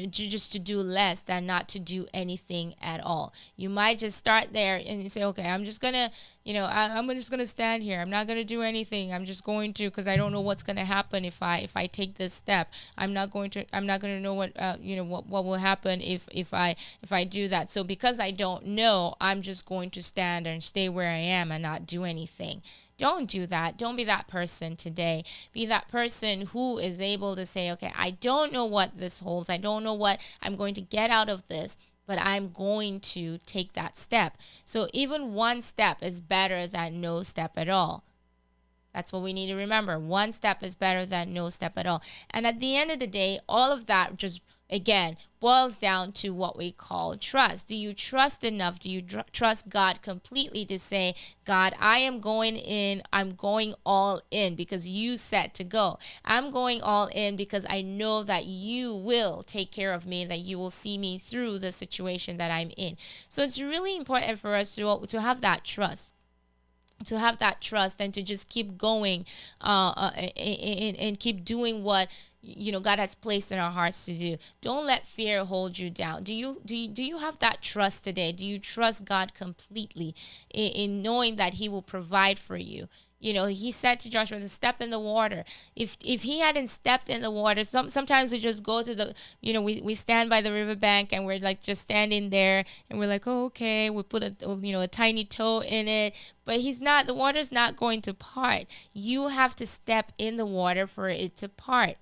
[SPEAKER 2] just to do less than not to do anything at all. You might just start there and you say, okay, I'm just gonna, I'm just gonna stand here. I'm not gonna do anything. I'm just going to, because I don't know what's gonna happen if I take this step. I'm not gonna know what what will happen if I do that. So because I don't know, I'm just going to stand and stay where I am and not do anything. Don't do that. Don't be that person today. Be that person who is able to say, okay, I don't know what this holds. I don't know what I'm going to get out of this, but I'm going to take that step. So even one step is better than no step at all. That's what we need to remember. One step is better than no step at all. And at the end of the day, all of that just, again, boils down to what we call trust. Do you trust enough? Do you trust God completely to say, God, I am going in. I'm going all in because you said to go. I'm going all in because I know that you will take care of me, that you will see me through the situation that I'm in. So it's really important for us to have that trust. And to just keep going and keep doing what God has placed in our hearts to do. Don't let fear hold you down. Do you have that trust today? Do you trust God completely in knowing that He will provide for you? He said to Joshua to step in the water. If he hadn't stepped in the water, sometimes we just go to the, we stand by the riverbank and we're like just standing there and we're like, oh, okay, we put a tiny toe in it, but the water's not going to part. You have to step in the water for it to part.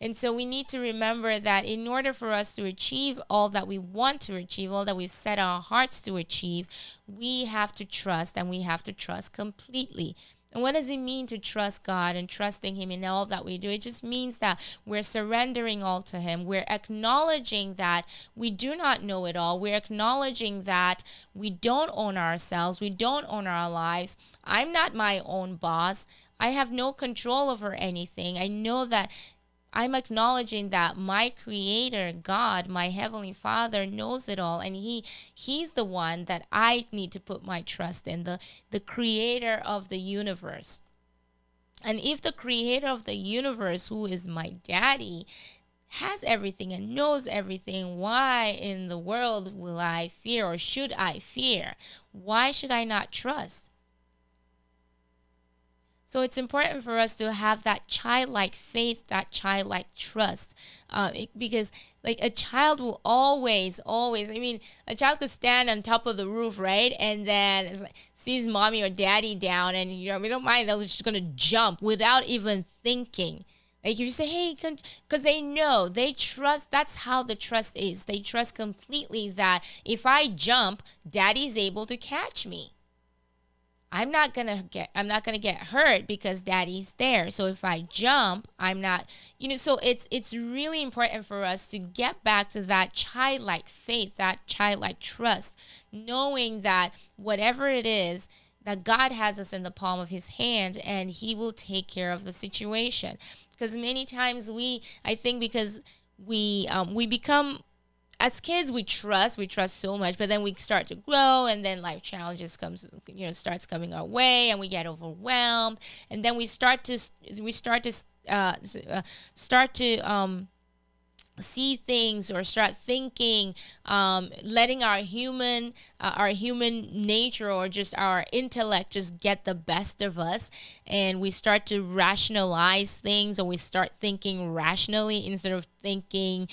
[SPEAKER 2] And so we need to remember that in order for us to achieve all that we want to achieve, all that we've set our hearts to achieve, we have to trust, and we have to trust completely. And what does it mean to trust God and trusting Him in all that we do? It just means that we're surrendering all to Him. We're acknowledging that we do not know it all. We're acknowledging that we don't own ourselves. We don't own our lives. I'm not my own boss. I have no control over anything. I know that I'm acknowledging that my creator, God, my heavenly Father, knows it all, and he's the one that I need to put my trust in, the creator of the universe. And if the creator of the universe, who is my daddy, has everything and knows everything, why in the world will I fear, or should I fear? Why should I not trust? So it's important for us to have that childlike faith, that childlike trust, because like a child will always, I mean, a child could stand on top of the roof, right? And then it's like, sees mommy or daddy down, and we don't mind, they're just going to jump without even thinking. Like if you say, hey, because they know, they trust, that's how the trust is. They trust completely that if I jump, daddy's able to catch me. I'm not gonna get hurt because daddy's there. So if I jump, I'm not, so it's really important for us to get back to that childlike faith, that childlike trust, knowing that whatever it is, that God has us in the palm of His hand and He will take care of the situation. Because many times I think because we become, as kids, we trust so much, but then we start to grow, and then life challenges starts coming our way, and we get overwhelmed, and then we start to see things or start thinking, letting our human nature or just our intellect just get the best of us, and we start to rationalize things, or we start thinking rationally instead of thinking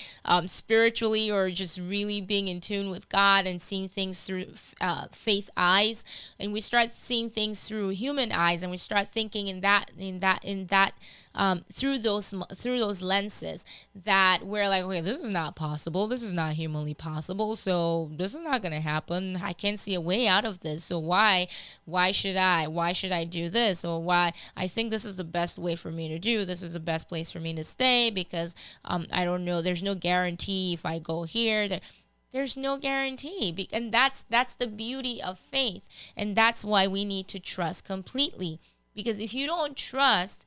[SPEAKER 2] spiritually, or just really being in tune with God and seeing things through faith eyes, and we start seeing things through human eyes, and we start thinking in that through those lenses, that we're like, okay, this is not possible, this is not humanly possible, so this is not going to happen, I can't see a way out of this, so why should I do this, or why I think this is the best way for me to do, this is the best place for me to stay, because I don't know, there's no guarantee if I go here, there's no guarantee, and that's the beauty of faith, and that's why we need to trust completely, because if you don't trust,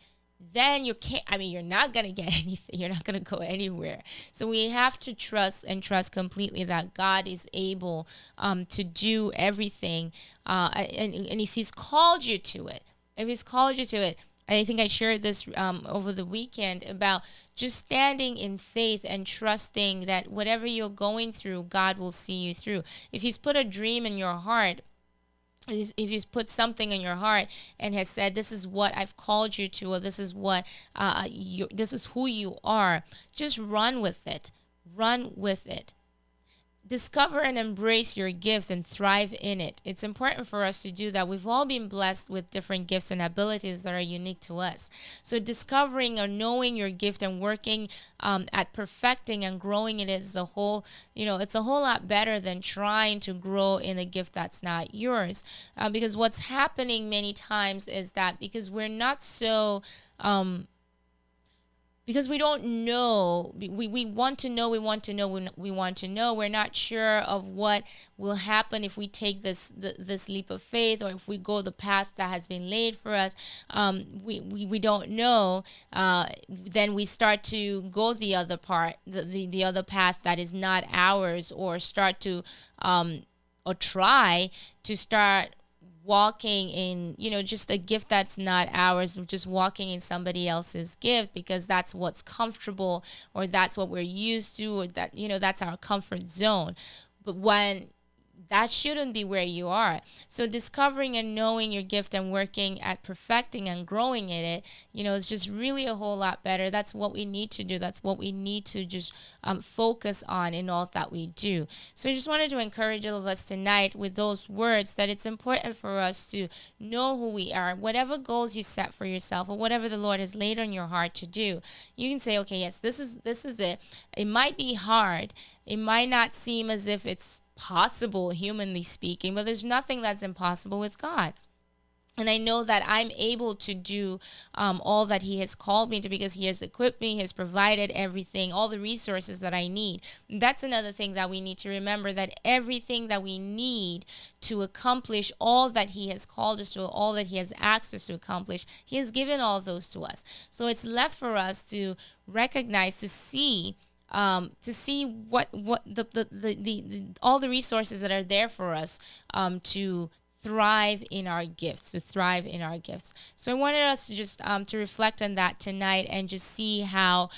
[SPEAKER 2] then you're not going to get anything. You're not going to go anywhere. So we have to trust completely that God is able to do everything. And if He's called you to it, I think I shared this over the weekend about just standing in faith and trusting that whatever you're going through, God will see you through. If He's put a dream in your heart, if He's put something in your heart and has said, this is what I've called you to, or this is what this is who you are, just run with it. Discover and embrace your gift and thrive in it. It's important for us to do that. We've all been blessed with different gifts and abilities that are unique to us. So discovering or knowing your gift and working at perfecting and growing it is a whole, it's a whole lot better than trying to grow in a gift that's not yours. Because what's happening many times is that because we're not so because we don't know, we want to know, we're not sure of what will happen if we take this leap of faith, or if we go the path that has been laid for us. We don't know, then we start to go the other part, the other path that is not ours, or start to or try to start walking in, just a gift that's not ours, just walking in somebody else's gift because that's what's comfortable, or that's what we're used to, or that, that's our comfort zone. But when that shouldn't be where you are. So discovering and knowing your gift and working at perfecting and growing in it, it's just really a whole lot better. That's what we need to do. That's what we need to just focus on in all that we do. So I just wanted to encourage all of us tonight with those words, that it's important for us to know who we are. Whatever goals you set for yourself, or whatever the Lord has laid on your heart to do, you can say, okay, yes, this is it. It might be hard. It might not seem as if it's possible, humanly speaking, but there's nothing that's impossible with God. And I know that I'm able to do all that He has called me to, because He has equipped me, He has provided everything, all the resources that I need. That's another thing that we need to remember, that everything that we need to accomplish all that He has called us to, all that He has asked us to accomplish, He has given all of those to us. So it's left for us to recognize, to see what the all the resources that are there for us, to thrive in our gifts, to thrive in our gifts. So I wanted us to just to reflect on that tonight, and just see how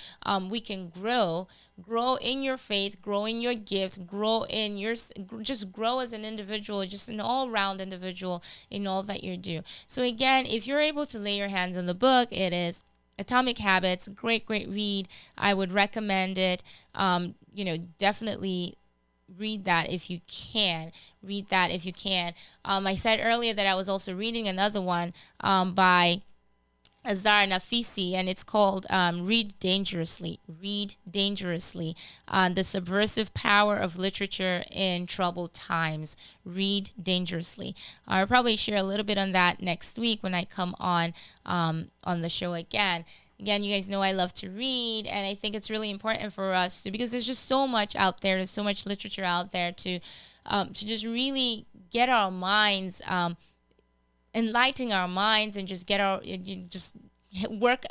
[SPEAKER 2] we can grow in your faith, grow in your gift, grow in your, just grow as an individual, just an all-round individual in all that you do. So again, if you're able to lay your hands on the book, it is Atomic Habits. Great read. I would recommend it. Definitely read that if you can. Read that if you can. I said earlier that I was also reading another one by Azar Nafisi, and it's called Read Dangerously. Read Dangerously. The Subversive Power of Literature in Troubled Times. Read Dangerously. I'll probably share a little bit on that next week when I come on the show again. Again, you guys know I love to read, and I think it's really important for us to, because there's just so much out there, there's so much literature out there, to just really get our minds, enlighten our minds, and just get our, just work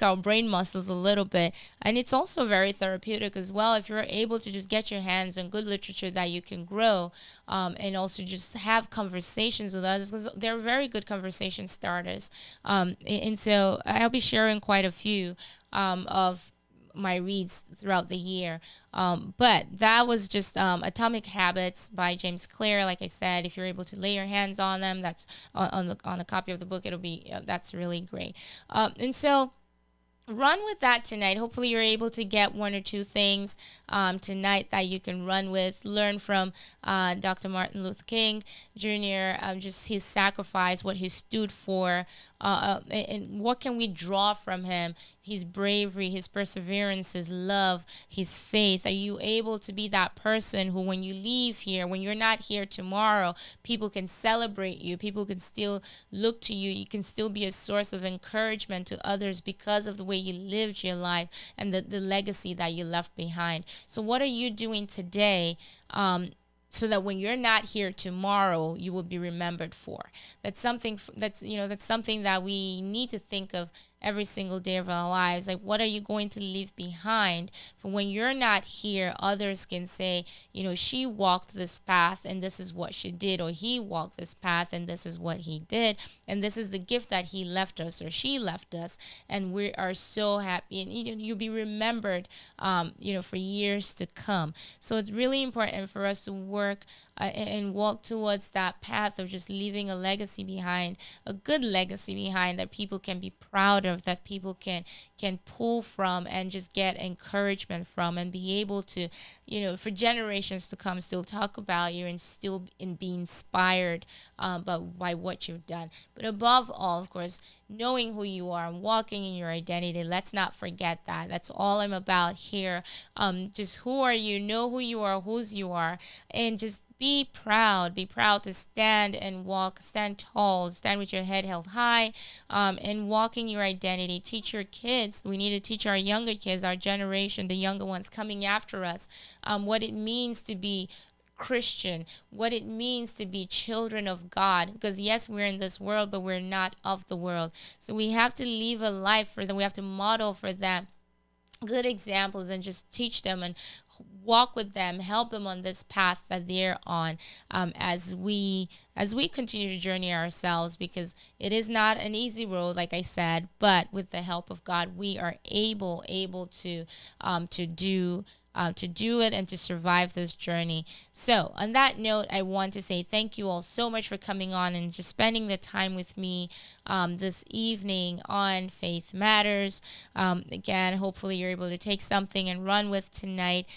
[SPEAKER 2] our brain muscles a little bit. And it's also very therapeutic as well, if you're able to just get your hands on good literature that you can grow, and also just have conversations with others, because they're very good conversation starters. And so I'll be sharing quite a few of my reads throughout the year. But that was just Atomic Habits by James Clear. Like I said, if you're able to lay your hands on them, that's on a copy of the book, it'll be that's really great. And so run with that tonight. Hopefully you're able to get one or two things tonight that you can run with. Learn from Dr. Martin Luther King Jr., just his sacrifice, what he stood for, and what can we draw from him, his bravery, his perseverance, his love, his faith. Are you able to be that person who, when you leave here, when you're not here tomorrow, people can celebrate you, people can still look to you, you can still be a source of encouragement to others because of the way you lived your life and the legacy that you left behind. So what are you doing today, so that when you're not here tomorrow, you will be remembered for? That's something that's something that we need to think of every single day of our lives. Like, what are you going to leave behind for when you're not here? Others can say, she walked this path and this is what she did, or he walked this path and this is what he did, and this is the gift that he left us or she left us, and we are so happy. And you'll be remembered for years to come. So it's really important for us to work and walk towards that path of just leaving a legacy behind, a good legacy behind, that people can be proud of, that people can pull from and just get encouragement from, and be able to, for generations to come, still talk about you and still be inspired by what you've done. But above all, of course, knowing who you are and walking in your identity. Let's not forget that. That's all I'm about here. Just who are you? Know who you are, whose you are, and just be proud to stand and walk, stand tall, stand with your head held high, and walk in your identity. Teach your kids. We need to teach our younger kids, our generation, the younger ones coming after us, what it means to be Christian, what it means to be children of God. Because yes, we're in this world, but we're not of the world. So we have to live a life for them. We have to model for them good examples, and just teach them and walk with them, help them on this path that they're on, as we continue to journey ourselves, because it is not an easy road, like I said, but with the help of God, we are able to do it and to survive this journey. So on that note, I want to say thank you all so much for coming on and just spending the time with me this evening on Faith Matters. Again, hopefully you're able to take something and run with tonight.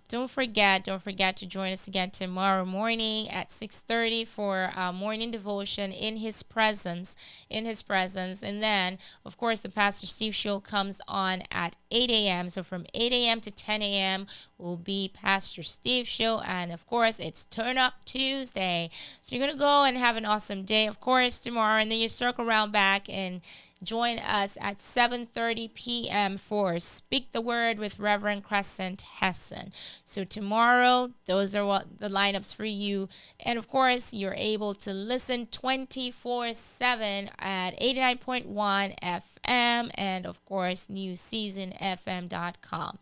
[SPEAKER 2] Don't forget to join us again tomorrow morning at 6:30 for morning devotion in His presence. And then, of course, the Pastor Steve show comes on at 8 a.m. So from 8 a.m. to 10 a.m. p.m. will be Pastor Steve's show. And of course, it's Turn Up Tuesday. So you're going to go and have an awesome day, of course, tomorrow. And then you circle around back and join us at 7:30 p.m. for Speak the Word with Reverend Crescent Hessen. So tomorrow, those are what the lineups for you. And of course, you're able to listen 24/7 at 89.1 FM and of course, newseasonfm.com.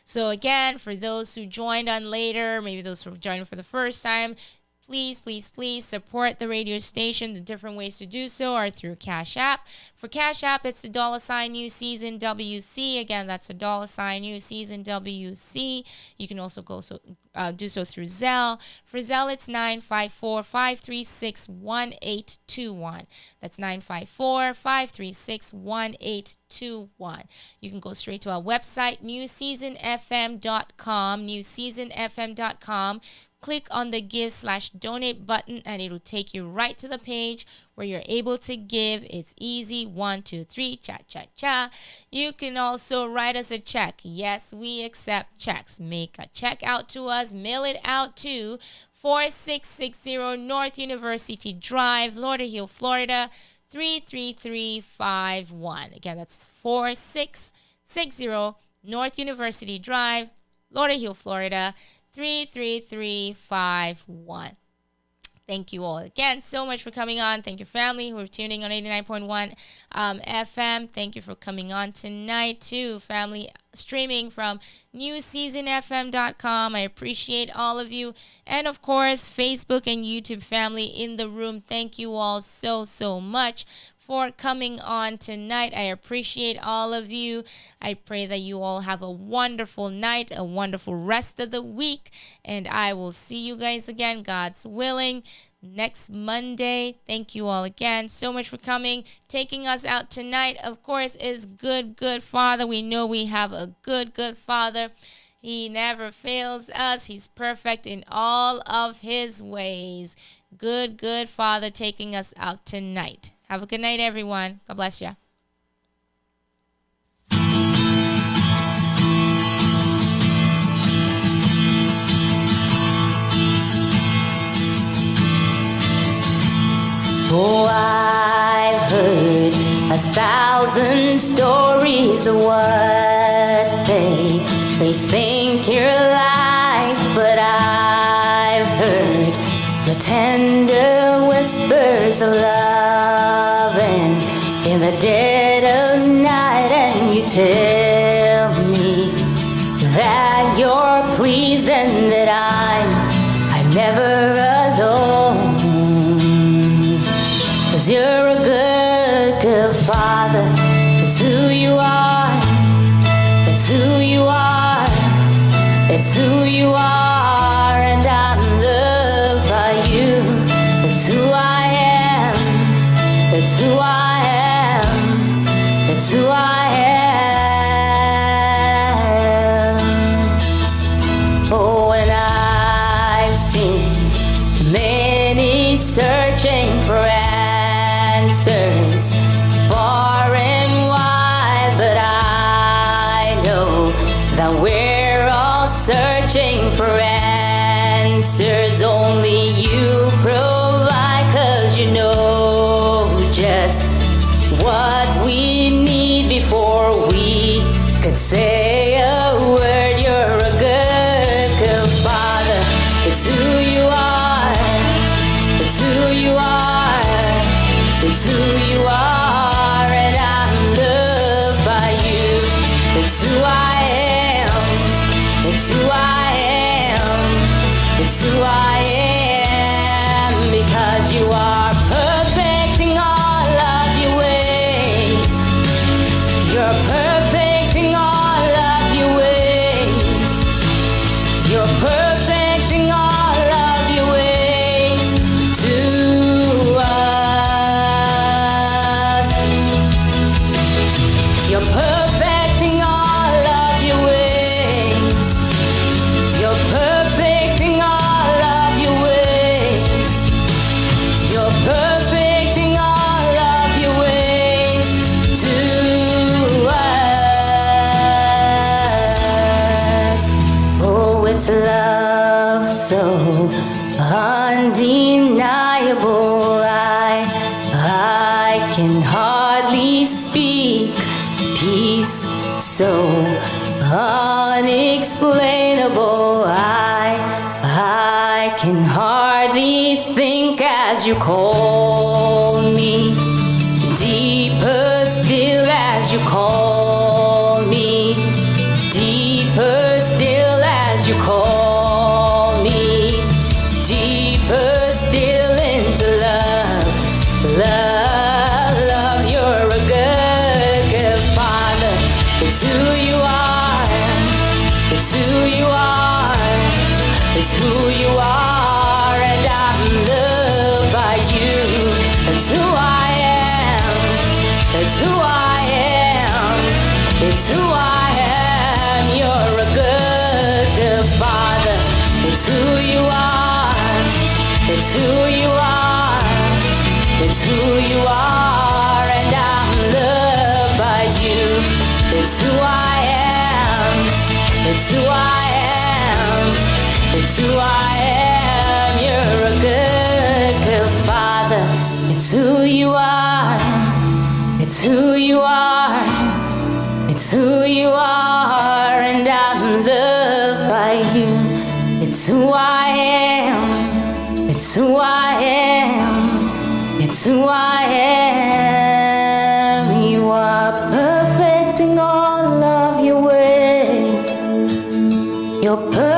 [SPEAKER 2] So again, for those who joined on later, maybe those who joined for the first time, please, please, please support the radio station. The different ways to do so are through Cash App. For Cash App, it's the $ New Season WC. Again, that's the $ New Season WC. You can also do so through Zelle. For Zelle, it's 954-536-1821. That's 954-536-1821. You can go straight to our website, newseasonfm.com, newseasonfm.com. Click on the give/donate button and it'll take you right to the page where you're able to give. It's easy. 1, 2, 3, cha, cha, cha. You can also write us a check. Yes, we accept checks. Make a check out to us. Mail it out to 4660 North University Drive, Lauderhill, Florida, 33351. Again, that's 4660 North University Drive, Lauderhill, Florida, 33351. Thank you all again so much for coming on. Thank you, family, who are tuning on 89.1 FM. Thank you for coming on tonight, too, family, streaming from newseasonfm.com. I appreciate all of you. And, of course, Facebook and YouTube family in the room. Thank you all so, so much for coming on tonight. I appreciate all of you. I pray that you all have a wonderful night, a wonderful rest of the week, and I will see you guys again, God's willing, next Monday. Thank you all again so much for coming. Taking us out tonight, of course, is Good, Good Father. We know we have a good, good Father. He never fails us. He's perfect in all of his ways. Good, good Father taking us out tonight. Have a good night, everyone. God bless you.
[SPEAKER 3] Oh, I've heard 1,000 stories of what they think you're like, but I've heard the tender whispers of love and in the dead of night, and you tell me that you're pleased and that I'm never alone. 'Cause you're a good, good Father. It's who you are. It's who you are. It's who you are, and I'm loved by you. It's who I am. It's who I am. It's who I am. Oh, and I've seen many searching for answers far and wide, but I know that we're all searching for answers only you provide, 'cause you know just what we need before we could say a word. You're a good, good Father. It's who you are. It's who you are. It's who you are, and I'm loved by you. It's who I am. It's who I am. It's who I am, because you are perfecting all of your ways. You're perfecting all so undeniable. I can hardly speak. Peace so unexplainable. I can hardly think as you call me. Deeper still as you call me. Deeper still as you call me. Deeper still into love. Love, love, you're a good, good Father. It's who you are. It's who you are. It's who you are, and I'm loved by you. It's who I am. It's who I am. It's who I am. You're a good, good Father. It's who you are. It's who you are. It's who you are, and I'm loved by you. It's who I am. It's who I am. It's who I am. You're a good, good Father. It's who you are. It's who you are. It's who you are, and I'm loved by you. It's who I am. It's who I am. It's who I am. You are perfect in all of your ways. You're perfect.